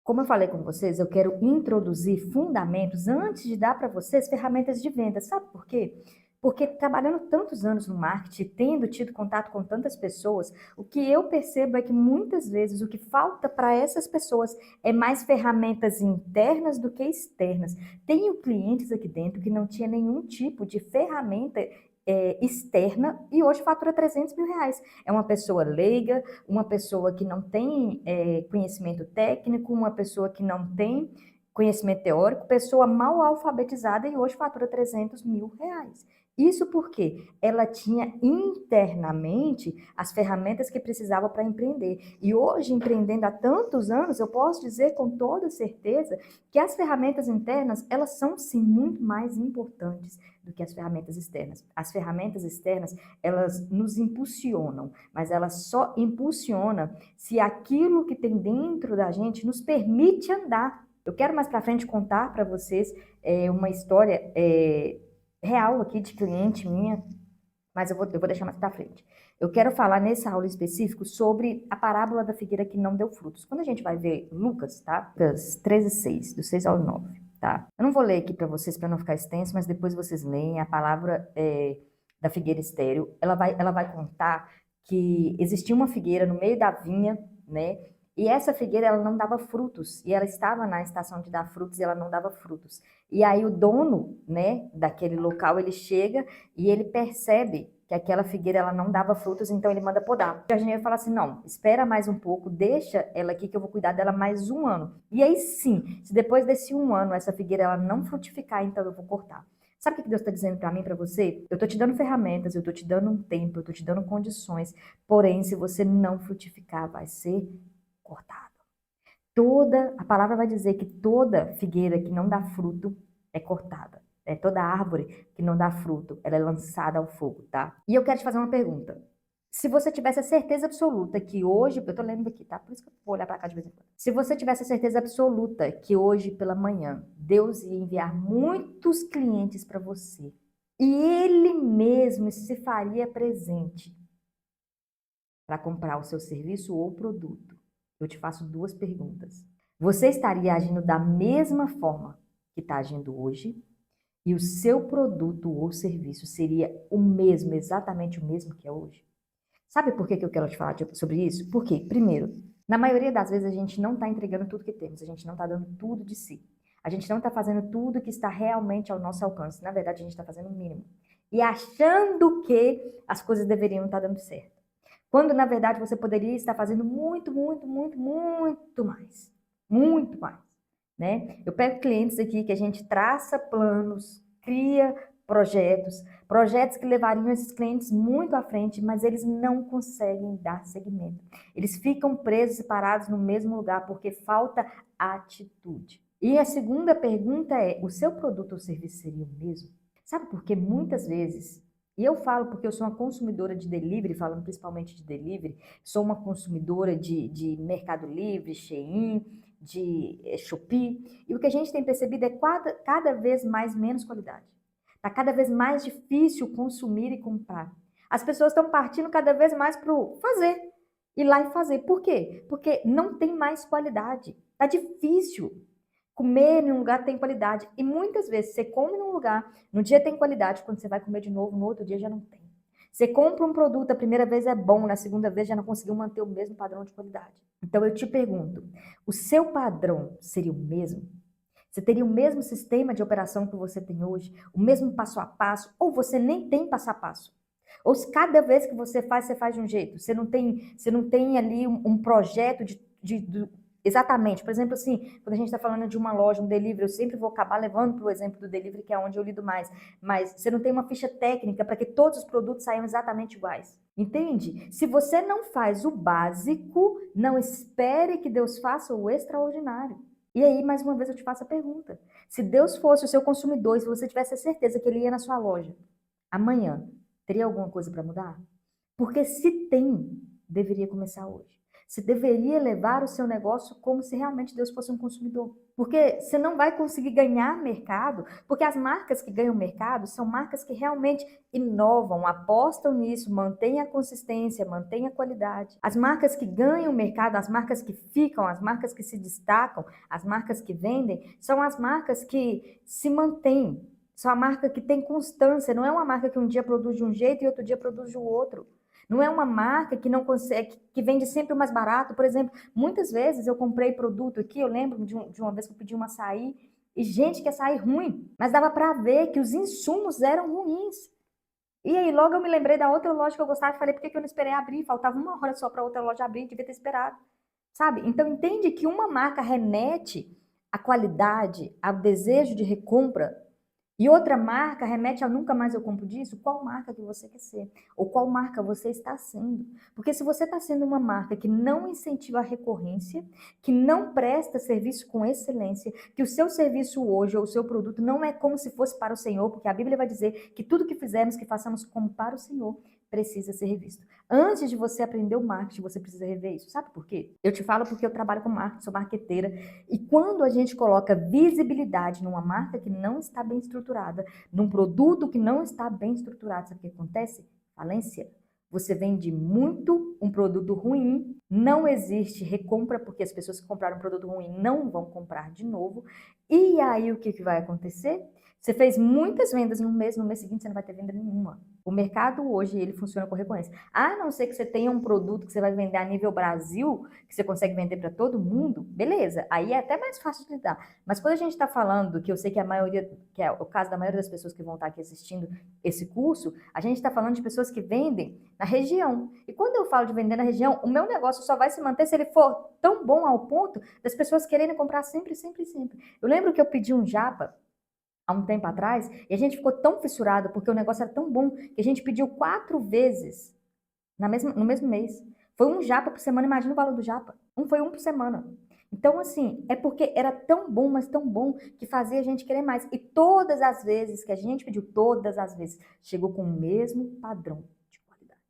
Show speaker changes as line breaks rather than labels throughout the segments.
Como eu falei com vocês, eu quero introduzir fundamentos antes de dar para vocês ferramentas de venda. Sabe por quê? Porque trabalhando tantos anos no marketing, tendo tido contato com tantas pessoas, o que eu percebo é que muitas vezes o que falta para essas pessoas é mais ferramentas internas do que externas. Tenho clientes aqui dentro que não tinha nenhum tipo de ferramenta externa e hoje fatura R$ 300.000. É uma pessoa leiga, uma pessoa que não tem conhecimento técnico, uma pessoa que não tem conhecimento teórico, pessoa mal alfabetizada e hoje fatura R$ 300.000. Isso porque ela tinha internamente as ferramentas que precisava para empreender. E hoje, empreendendo há tantos anos, eu posso dizer com toda certeza que as ferramentas internas, elas são sim muito mais importantes do que as ferramentas externas. As ferramentas externas, elas nos impulsionam, mas elas só impulsionam se aquilo que tem dentro da gente nos permite andar. Eu quero mais para frente contar para vocês uma história real aqui de cliente minha, mas eu vou deixar mais para frente. Eu quero falar nessa aula específico sobre a parábola da figueira que não deu frutos. Quando a gente vai ver Lucas, tá? Lucas 13:6, do 6 ao 9, tá? Eu não vou ler aqui para vocês para não ficar extenso, mas depois vocês leem a palavra da figueira estéril. Ela vai contar que existia uma figueira no meio da vinha, né? E essa figueira ela não dava frutos, e ela estava na estação de dar frutos e ela não dava frutos. E aí o dono, né, daquele local, ele chega e ele percebe que aquela figueira ela não dava frutos, então ele manda podar. O jardineiro fala assim, não, espera mais um pouco, deixa ela aqui que eu vou cuidar dela mais um ano. E aí sim, se depois desse um ano essa figueira ela não frutificar, então eu vou cortar. Sabe o que Deus está dizendo para mim, para você? Eu estou te dando ferramentas, eu estou te dando um tempo, eu estou te dando condições, porém, se você não frutificar, vai ser cortado. A palavra vai dizer que toda figueira que não dá fruto é cortada. Toda árvore que não dá fruto, ela é lançada ao fogo, tá? E eu quero te fazer uma pergunta. Se você tivesse a certeza absoluta que hoje, eu tô lendo aqui, tá? Por isso que eu vou olhar para cá de vez em quando. Se você tivesse a certeza absoluta que hoje pela manhã Deus ia enviar muitos clientes para você e Ele mesmo se faria presente para comprar o seu serviço ou produto, eu te faço duas perguntas. Você estaria agindo da mesma forma que está agindo hoje? E o seu produto ou serviço seria o mesmo, exatamente o mesmo que é hoje? Sabe por que eu quero te falar sobre isso? Porque, primeiro, na maioria das vezes a gente não está entregando tudo que temos, a gente não está dando tudo de si. A gente não está fazendo tudo que está realmente ao nosso alcance. Na verdade, a gente está fazendo o mínimo. E achando que as coisas deveriam estar dando certo. Quando, na verdade, você poderia estar fazendo muito, muito, muito, muito mais. Muito mais, né? Eu pego clientes aqui que a gente traça planos, cria projetos que levariam esses clientes muito à frente, mas eles não conseguem dar seguimento. Eles ficam presos e parados no mesmo lugar porque falta atitude. E a segunda pergunta é: o seu produto ou serviço seria o mesmo? Sabe por que muitas vezes, e eu falo porque eu sou uma consumidora de delivery, falando principalmente de delivery, sou uma consumidora de Mercado Livre, Shein, de Shopee, e o que a gente tem percebido é cada vez mais menos qualidade. Está cada vez mais difícil consumir e comprar. As pessoas estão partindo cada vez mais para o fazer, ir lá e fazer. Por quê? Porque não tem mais qualidade. Está difícil. Comer em um lugar tem qualidade. E muitas vezes você come num lugar, no dia tem qualidade, quando você vai comer de novo, no outro dia já não tem. Você compra um produto, a primeira vez é bom, na segunda vez já não conseguiu manter o mesmo padrão de qualidade. Então eu te pergunto, o seu padrão seria o mesmo? Você teria o mesmo sistema de operação que você tem hoje? O mesmo passo a passo? Ou você nem tem passo a passo? Ou se cada vez que você faz de um jeito? Você não tem ali um projeto exatamente. Por exemplo, assim, quando a gente está falando de uma loja, um delivery, eu sempre vou acabar levando para o exemplo do delivery, que é onde eu lido mais. Mas você não tem uma ficha técnica para que todos os produtos saiam exatamente iguais. Entende? Se você não faz o básico, não espere que Deus faça o extraordinário. E aí, mais uma vez, eu te faço a pergunta. Se Deus fosse o seu consumidor, e se você tivesse a certeza que ele ia na sua loja amanhã, teria alguma coisa para mudar? Porque se tem, deveria começar hoje. Você deveria levar o seu negócio como se realmente Deus fosse um consumidor. Porque você não vai conseguir ganhar mercado, porque as marcas que ganham mercado são marcas que realmente inovam, apostam nisso, mantêm a consistência, mantêm a qualidade. As marcas que ganham mercado, as marcas que ficam, as marcas que se destacam, as marcas que vendem, são as marcas que se mantêm. São a marca que tem constância, não é uma marca que um dia produz de um jeito e outro dia produz de outro. Não é uma marca que não consegue, que vende sempre o mais barato. Por exemplo, muitas vezes eu comprei produto aqui, eu lembro de uma vez que eu pedi um açaí, e gente, que açaí ruim, mas dava para ver que os insumos eram ruins. E aí logo eu me lembrei da outra loja que eu gostava e falei, por que eu não esperei abrir? Faltava uma hora só para outra loja abrir, devia ter esperado. Sabe? Então entende que uma marca remete à qualidade, ao desejo de recompra, e outra marca remete a nunca mais eu compro disso. Qual marca que você quer ser? Ou qual marca você está sendo? Porque se você está sendo uma marca que não incentiva a recorrência, que não presta serviço com excelência, que o seu serviço hoje ou o seu produto não é como se fosse para o Senhor, porque a Bíblia vai dizer que tudo que fizermos, que façamos como para o Senhor, precisa ser revisto. Antes de você aprender o marketing, você precisa rever isso. Sabe por quê? Eu te falo porque eu trabalho com marketing, sou marqueteira, e quando a gente coloca visibilidade numa marca que não está bem estruturada, num produto que não está bem estruturado, sabe o que acontece? Falência. Você vende muito um produto ruim, não existe recompra, porque as pessoas que compraram um produto ruim não vão comprar de novo. E aí o que vai acontecer? Você fez muitas vendas no mês seguinte você não vai ter venda nenhuma. O mercado hoje, ele funciona com recorrência. A não ser que você tenha um produto que você vai vender a nível Brasil, que você consegue vender para todo mundo, beleza. Aí é até mais fácil de lidar. Mas quando a gente está falando, que eu sei que a maioria, que é o caso da maioria das pessoas que vão estar aqui assistindo esse curso, a gente está falando de pessoas que vendem na região. E quando eu falo de vender na região, o meu negócio só vai se manter se ele for tão bom ao ponto das pessoas quererem comprar sempre, sempre, sempre. Eu lembro que eu pedi um japa há um tempo atrás, e a gente ficou tão fissurado, porque o negócio era tão bom, que a gente pediu 4 vezes no mesmo mês. Foi um japa por semana, imagina o valor do japa. Foi um por semana. Então, assim, é porque era tão bom, mas tão bom, que fazia a gente querer mais. E todas as vezes que a gente pediu, todas as vezes, chegou com o mesmo padrão de qualidade.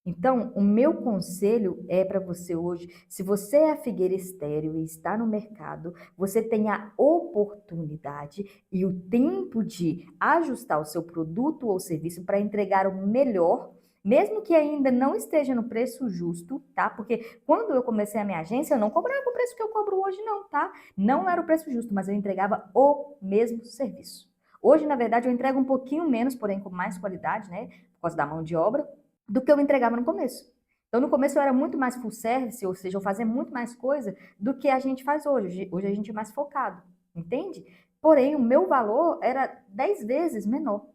Então, o meu conselho é para você hoje, se você é a figueira estéril e está no mercado, você tem a oportunidade e o tempo de ajustar o seu produto ou serviço para entregar o melhor, mesmo que ainda não esteja no preço justo, tá? Porque quando eu comecei a minha agência, eu não cobrava o preço que eu cobro hoje, não, tá? Não era o preço justo, mas eu entregava o mesmo serviço. Hoje, na verdade, eu entrego um pouquinho menos, porém com mais qualidade, né? Por causa da mão de obra, do que eu entregava no começo. Então, no começo eu era muito mais full service, ou seja, eu fazia muito mais coisa do que a gente faz hoje. Hoje a gente é mais focado, entende? Porém, o meu valor era 10 vezes menor,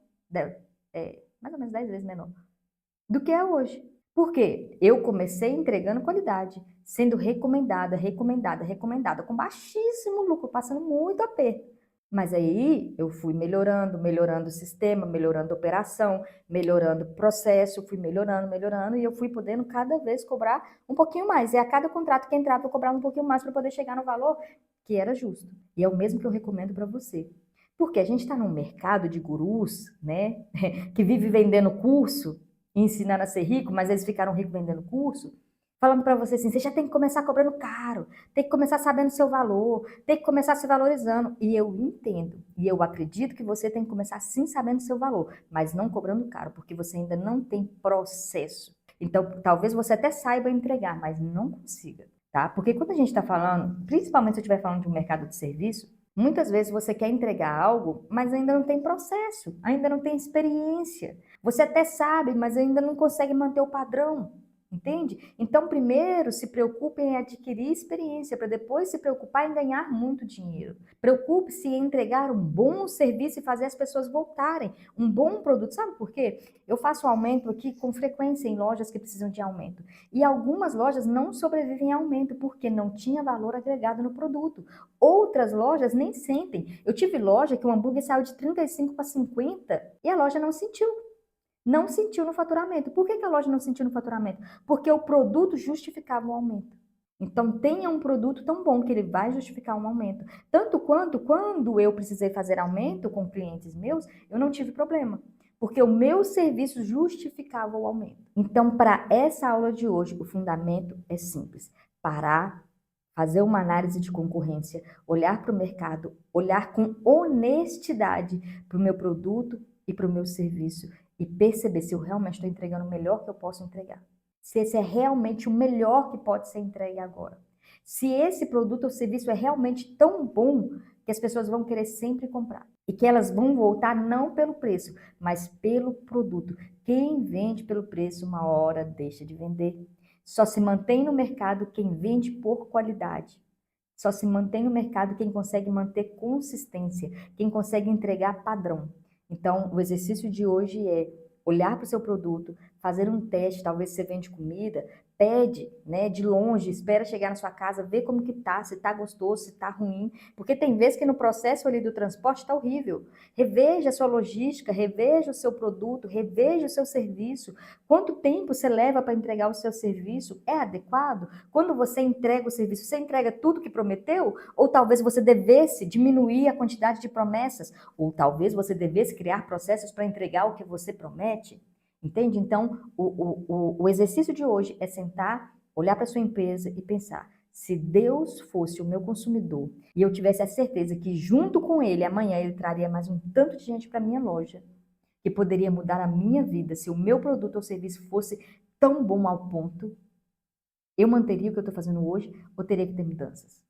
mais ou menos 10 vezes menor do que é hoje. Por quê? Eu comecei entregando qualidade, sendo recomendada, recomendada, recomendada, com baixíssimo lucro, passando muito aperto. Mas aí eu fui melhorando, melhorando o sistema, melhorando a operação, melhorando o processo, fui melhorando, melhorando, e eu fui podendo cada vez cobrar um pouquinho mais. E a cada contrato que entrava, eu cobrava um pouquinho mais para poder chegar no valor que era justo. E é o mesmo que eu recomendo para você. Porque a gente está num mercado de gurus, né, que vive vendendo curso, ensinando a ser rico, mas eles ficaram ricos vendendo curso, falando para você assim, você já tem que começar cobrando caro, tem que começar sabendo seu valor, tem que começar se valorizando. E eu entendo, e eu acredito que você tem que começar sim sabendo seu valor, mas não cobrando caro, porque você ainda não tem processo. Então, talvez você até saiba entregar, mas não consiga, tá? Porque quando a gente está falando, principalmente se eu estiver falando de um mercado de serviço, muitas vezes você quer entregar algo, mas ainda não tem processo, ainda não tem experiência. Você até sabe, mas ainda não consegue manter o padrão. Entende? Então, primeiro se preocupe em adquirir experiência, para depois se preocupar em ganhar muito dinheiro. Preocupe-se em entregar um bom serviço e fazer as pessoas voltarem. Um bom produto. Sabe por quê? Eu faço aumento aqui com frequência em lojas que precisam de aumento. E algumas lojas não sobrevivem a aumento porque não tinha valor agregado no produto. Outras lojas nem sentem. Eu tive loja que o hambúrguer saiu de 35 para 50 e a loja não sentiu. Não sentiu no faturamento. Por que a loja não sentiu no faturamento? Porque o produto justificava o aumento. Então, tenha um produto tão bom que ele vai justificar um aumento. Tanto quanto quando eu precisei fazer aumento com clientes meus, eu não tive problema. Porque o meu serviço justificava o aumento. Então, para essa aula de hoje, o fundamento é simples. parar, fazer uma análise de concorrência, olhar para o mercado, olhar com honestidade para o meu produto e para o meu serviço e perceber se eu realmente estou entregando o melhor que eu posso entregar. Se esse é realmente o melhor que pode ser entregue agora. Se esse produto ou serviço é realmente tão bom que as pessoas vão querer sempre comprar. E que elas vão voltar não pelo preço, mas pelo produto. Quem vende pelo preço, uma hora deixa de vender. Só se mantém no mercado quem vende por qualidade. Só se mantém no mercado quem consegue manter consistência, quem consegue entregar padrão. Então, o exercício de hoje é olhar para o seu produto, fazer um teste, talvez você vende comida, pede, né, de longe, espera chegar na sua casa, vê como que tá, se tá gostoso, se tá ruim, porque tem vezes que no processo ali do transporte tá horrível. Reveja a sua logística, reveja o seu produto, reveja o seu serviço. Quanto tempo você leva para entregar o seu serviço? É adequado? Quando você entrega o serviço, você entrega tudo que prometeu? Ou talvez você devesse diminuir a quantidade de promessas? Ou talvez você devesse criar processos para entregar o que você promete? Entende? Então, o exercício de hoje é sentar, olhar para a sua empresa e pensar: se Deus fosse o meu consumidor e eu tivesse a certeza que junto com ele, amanhã ele traria mais um tanto de gente para a minha loja, que poderia mudar a minha vida, se o meu produto ou serviço fosse tão bom ao ponto, eu manteria o que eu estou fazendo hoje ou teria que ter mudanças?